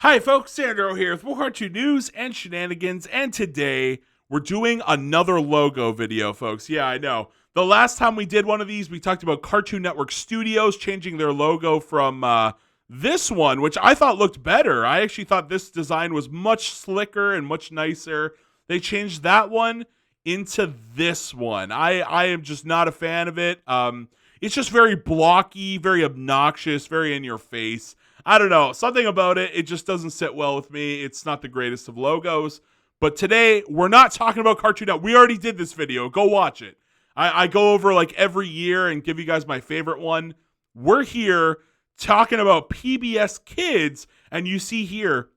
Hi, folks. Sandro here with more Cartoon News and Shenanigans, and today we're doing another logo video, folks. Yeah, I know. The last time we did one of these, we talked about Cartoon Network Studios changing their logo from this one, which I thought looked better. I actually thought this design was much slicker and much nicer. They changed that one into this one. I am just not a fan of it. It's just very blocky, very obnoxious, very in your face. I don't know. Something about it, it just doesn't sit well with me. It's not the greatest of logos. But today, we're not talking about Cartoon Network. We already did this video. Go watch it. I go over like every year and give you guys my favorite one. We're here talking about PBS Kids. And you see here,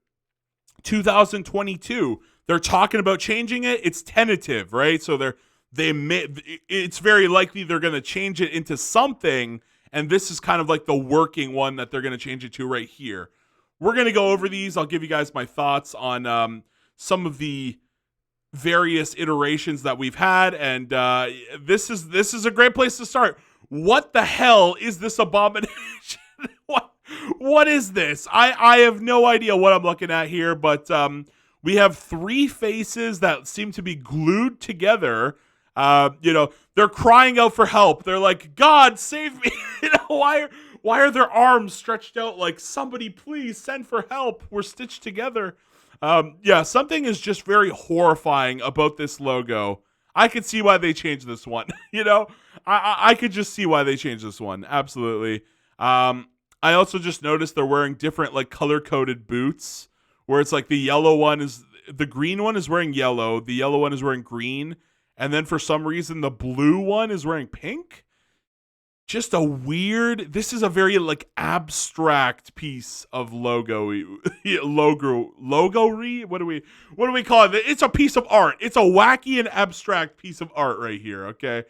2022. They're talking about changing it. It's tentative, right? So it's very likely they're going to change it into something. And this is kind of like the working one that they're going to change it to right here. We're going to go over these. I'll give you guys my thoughts on some of the various iterations that we've had. And this is a great place to start. What the hell is this abomination? What is this? I have no idea what I'm looking at here, but we have three faces that seem to be glued together. They're crying out for help. They're like, God, save me. Why are their arms stretched out like, somebody please send for help? We're stitched together. Something is just very horrifying about this logo. I could see why they changed this one. I could just see why they changed this one. Absolutely. I also just noticed they're wearing different like color-coded boots where it's like the green one is wearing yellow. The yellow one is wearing green. And then for some reason, the blue one is wearing pink. Just this is a very like abstract piece of logo-y. What do we call it? It's a piece of art. It's a wacky and abstract piece of art right here. Okay.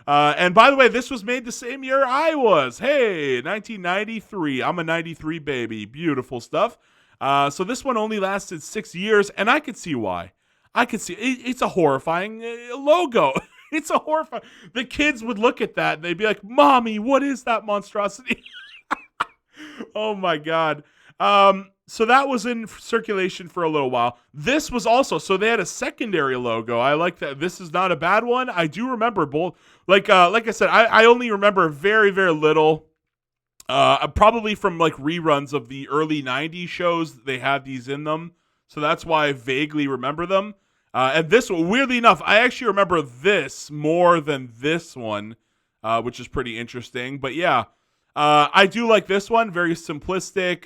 And by the way, this was made the same year I was. Hey, 1993. I'm a 93 baby. Beautiful stuff. So this one only lasted 6 years, and I could see why. It's a horrifying logo. It's a horrifying. The kids would look at that and they'd be like, Mommy, what is that monstrosity? Oh my God. So that was in circulation for a little while. This was also, so they had a secondary logo. I like that. This is not a bad one. I do remember both. Like I said, I only remember very, very little. Probably from like reruns of the early 90s shows. They had these in them. So that's why I vaguely remember them. And this one, weirdly enough, I actually remember this more than this one, which is pretty interesting. But yeah, I do like this one. Very simplistic.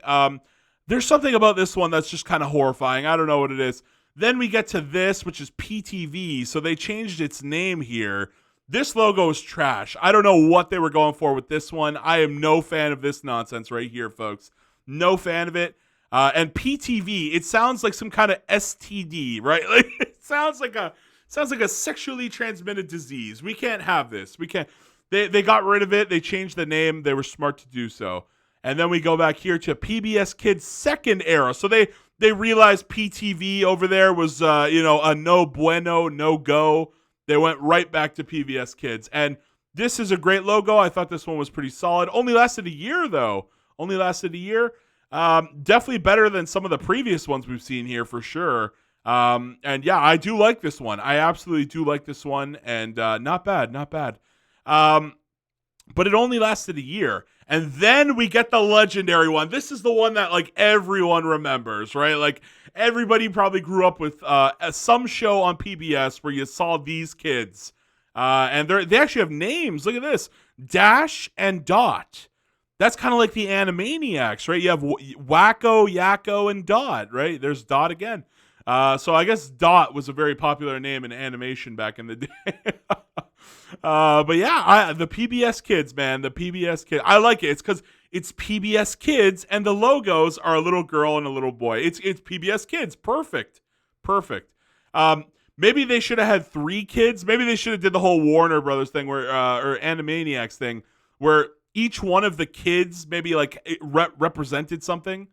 There's something about this one that's just kind of horrifying. I don't know what it is. Then we get to this, which is PTV. So they changed its name here. This logo is trash. I don't know what they were going for with this one. I am no fan of this nonsense right here, folks. No fan of it. And PTV, it sounds like some kind of STD, right? Like it sounds like a sexually transmitted disease. We can't have this. We can't. They got rid of it. They changed the name. They were smart to do so. And then we go back here to PBS Kids second era. So they realized PTV over there was a no bueno, no go. They went right back to PBS Kids. And this is a great logo. I thought this one was pretty solid. Only lasted a year though. Definitely better than some of the previous ones we've seen here for sure. And yeah, I do like this one. I absolutely do like this one. And not bad. But it only lasted a year. And then we get the legendary one. This is the one that like everyone remembers, right? Like everybody probably grew up with some show on PBS where you saw these kids. And they actually have names. Look at this. Dash and Dot. That's kind of like the Animaniacs, right? You have Wacko, Yakko, and Dot, right? There's Dot again. So I guess Dot was a very popular name in animation back in the day. But yeah, the PBS Kids, man. The PBS Kids. I like it. It's because it's PBS Kids, and the logos are a little girl and a little boy. It's PBS Kids. Perfect. Maybe they should have had 3 kids. Maybe they should have did the whole Warner Brothers thing or Animaniacs thing where each one of the kids maybe like it represented something,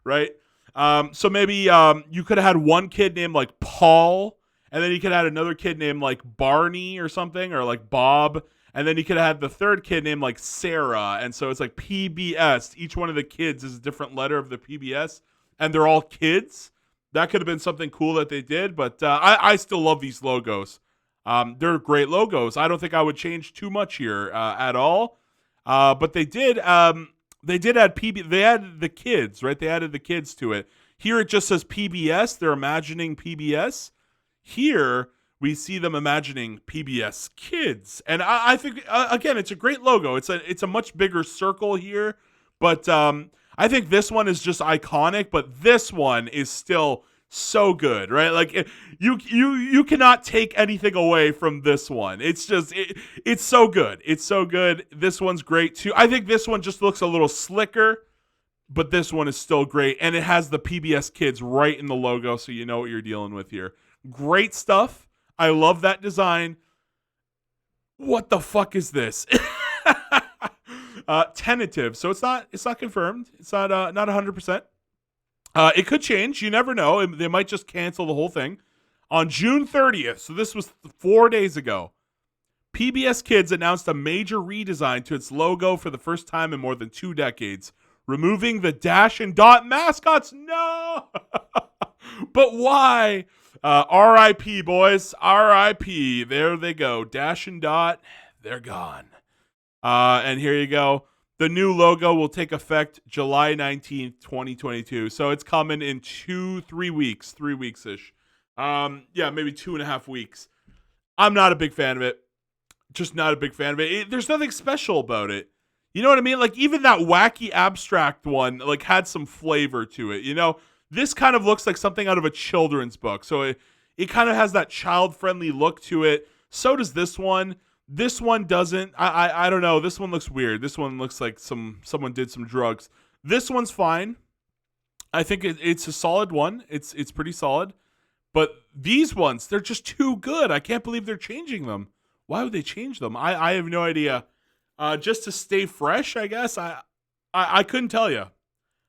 right? So maybe you could have had one kid named like Paul, and then you could have had another kid named like Barney or something, or like Bob, and then you could have had the third kid named like Sarah, and so it's like PBS. Each one of the kids is a different letter of the PBS, and they're all kids. That could have been something cool that they did, but I still love these logos. They're great logos. I don't think I would change too much here at all. But they did. They did add PB. They added the kids, right? They added the kids to it. Here it just says PBS. They're imagining PBS. Here we see them imagining PBS Kids, and I think again it's a great logo. It's a much bigger circle here, but I think this one is just iconic. But this one is still so good, right? Like you cannot take anything away from this one. It's just it's so good. It's so good. This one's great too. I think this one just looks a little slicker, but this one is still great, and it has the PBS Kids right in the logo, so you know what you're dealing with here. Great stuff. I love that design. What the fuck is this? Tentative, so it's not confirmed. It's not 100%. It could change. You never know. They might just cancel the whole thing. On June 30th, so this was 4 days ago, PBS Kids announced a major redesign to its logo for the first time in more than 2 decades, removing the dash and dot mascots. No! But why? R.I.P. boys. R.I.P. There they go. Dash and dot, they're gone. And here you go. The new logo will take effect July 19th, 2022. So it's coming in 3 weeks. 3 weeks-ish. Yeah, maybe 2.5 weeks. I'm not a big fan of it. Just not a big fan of it. There's nothing special about it. You know what I mean? Like, even that wacky abstract one, like, had some flavor to it, you know? This kind of looks like something out of a children's book. So it kind of has that child-friendly look to it. So does this one. This one doesn't. I don't know. This one looks weird. This one looks like someone did some drugs. This one's fine. I think it's a solid one. It's pretty solid. But these ones, they're just too good. I can't believe they're changing them. Why would they change them? I have no idea. Just to stay fresh, I guess. I couldn't tell you.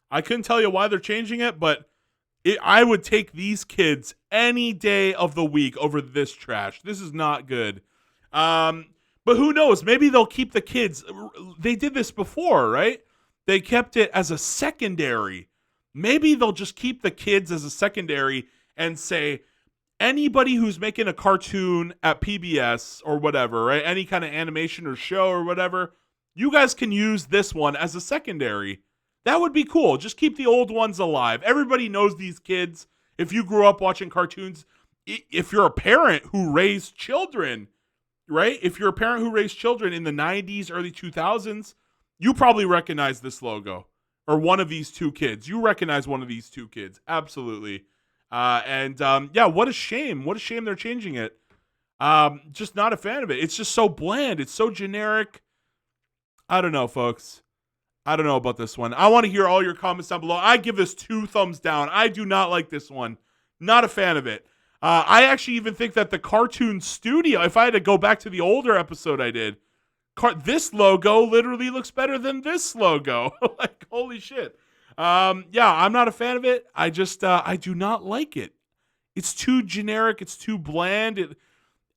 I couldn't tell you why they're changing it, but I would take these kids any day of the week over this trash. This is not good. But who knows? Maybe they'll keep the kids. They did this before, right? They kept it as a secondary. Maybe they'll just keep the kids as a secondary and say, anybody who's making a cartoon at PBS or whatever, right? Any kind of animation or show or whatever, you guys can use this one as a secondary. That would be cool. Just keep the old ones alive. Everybody knows these kids. If you grew up watching cartoons, if you're a parent who raised children, right? If you're a parent who raised children in the 90s, early 2000s, you probably recognize this logo or one of these two kids. You recognize one of these two kids. Absolutely. Yeah, what a shame. What a shame they're changing it. Just not a fan of it. It's just so bland. It's so generic. I don't know, folks. I don't know about this one. I want to hear all your comments down below. I give this 2 thumbs down. I do not like this one. Not a fan of it. I actually even think that the cartoon studio, if I had to go back to the older episode I did, this logo literally looks better than this logo. Like, holy shit. Yeah, I'm not a fan of it. I do not like it. It's too generic. It's too bland.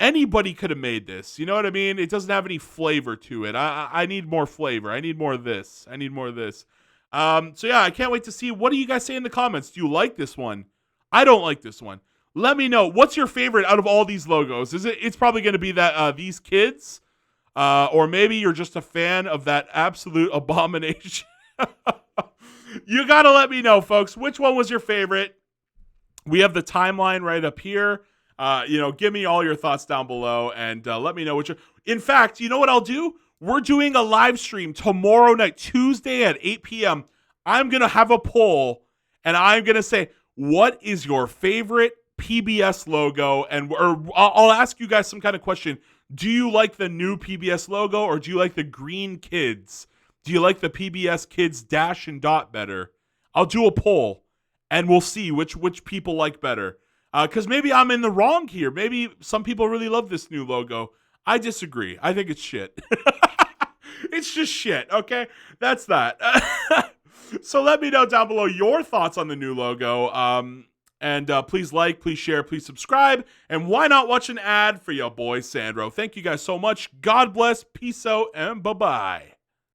Anybody could have made this. You know what I mean? It doesn't have any flavor to it. I need more flavor. I need more of this. I need more of this. So yeah, I can't wait to see. What do you guys say in the comments? Do you like this one? I don't like this one. Let me know. What's your favorite out of all these logos? It's probably going to be that these kids, or maybe you're just a fan of that absolute abomination. You got to let me know, folks. Which one was your favorite? We have the timeline right up here. Give me all your thoughts down below and let me know which. In fact, you know what I'll do? We're doing a live stream tomorrow night, Tuesday at 8 p.m. I'm going to have a poll and I'm going to say, what is your favorite PBS logo? Or I'll ask you guys some kind of question. Do you like the new PBS logo or do you like the green kids? Do you like the PBS Kids dash and dot better? I'll do a poll and we'll see which people like better. Because maybe I'm in the wrong here. Maybe some people really love this new logo. I disagree. I think it's shit. It's just shit, okay? That's that. So let me know down below your thoughts on the new logo. And please like, please share, please subscribe. And why not watch an ad for your boy, Sandro? Thank you guys so much. God bless, peace out, and bye-bye.